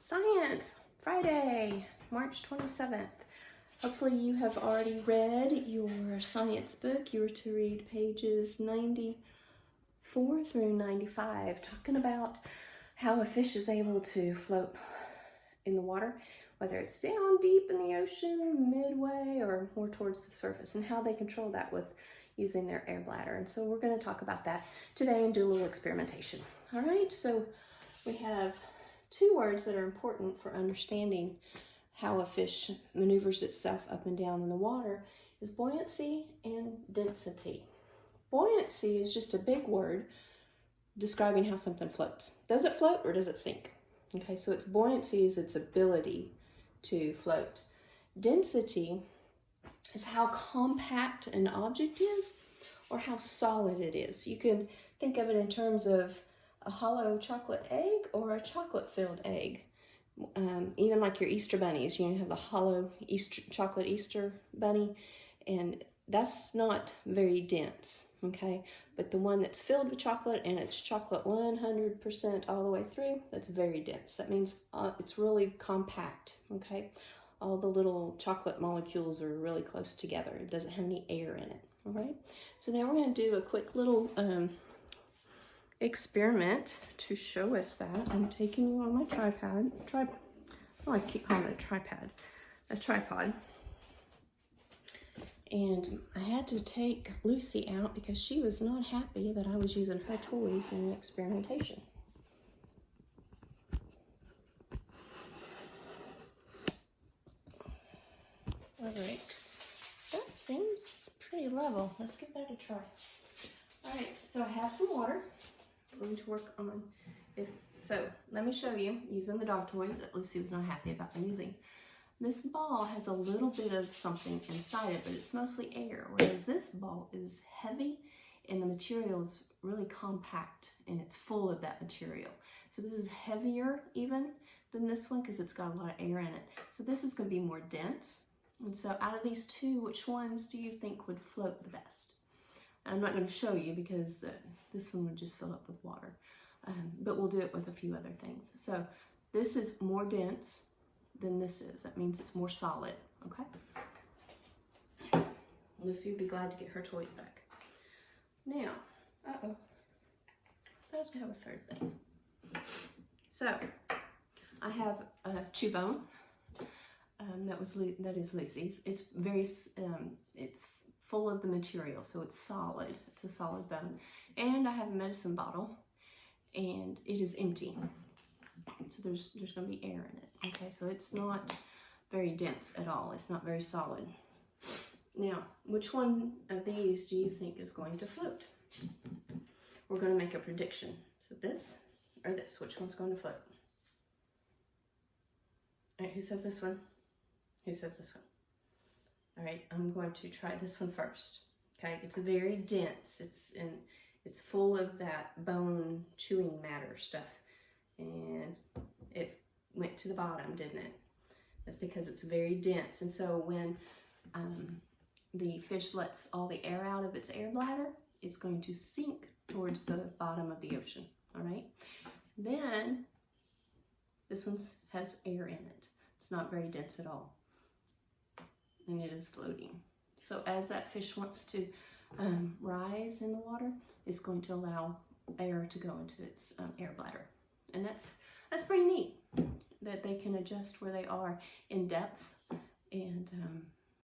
Science, Friday, March 27th. Hopefully you have already read your science book. You were to read pages 94 through 95, talking about how a fish is able to float in the water, whether it's down deep in the ocean, midway, or more towards the surface, and how they control that with using their air bladder. And so we're going to talk about that today and do a little experimentation. All right, so we have two words that are important for understanding how a fish maneuvers itself up and down in the water is buoyancy and density. Buoyancy is just a big word describing how something floats. Does it float or does it sink? Okay, so its buoyancy is its ability to float. Density is how compact an object is or how solid it is. You can think of it in terms of a hollow chocolate egg or a chocolate-filled egg. Even like your Easter bunnies, you have the hollow chocolate Easter bunny, and that's not very dense, okay? But the one that's filled with chocolate and it's chocolate 100% all the way through, that's very dense. That means it's really compact, okay? All the little chocolate molecules are really close together. It doesn't have any air in it, all right? So now we're going to do a quick little experiment to show us that. I'm taking you on my tripod. I keep calling it a tripod. And I had to take Lucy out because she was not happy that I was using her toys in the experimentation. All right, that seems pretty level. Let's give that a try. All right, so I have some water. I'm going to work on it. So let me show you using the dog toys that Lucy was not happy about me using. This ball has a little bit of something inside it, but it's mostly air, whereas this ball is heavy and the material is really compact and it's full of that material. So this is heavier even than this one because it's got a lot of air in it. So this is going to be more dense. And so out of these two, which ones do you think would float the best? I'm not going to show you because this one would just fill up with water, but we'll do it with a few other things. So this is more dense than this is. That means it's more solid, okay? Lucy would be glad to get her toys back. Now, let's have a third thing. So I have a chew bone that is Lucy's. It's very, it's full of the material, so it's solid. It's a solid bone. And I have a medicine bottle, and it is empty. So there's going to be air in it. Okay, so it's not very dense at all. It's not very solid. Now, which one of these do you think is going to float? We're going to make a prediction. So this or this, which one's going to float? All right, who says this one? Who says this one? All right, I'm going to try this one first. Okay, it's very dense. It's full of that bone chewing matter stuff. And it went to the bottom, didn't it? That's because it's very dense. And so when the fish lets all the air out of its air bladder, it's going to sink towards the bottom of the ocean, all right? Then this one has air in it. It's not very dense at all. And it is floating. So as that fish wants to rise in the water, it's going to allow air to go into its air bladder. And that's pretty neat that they can adjust where they are in depth and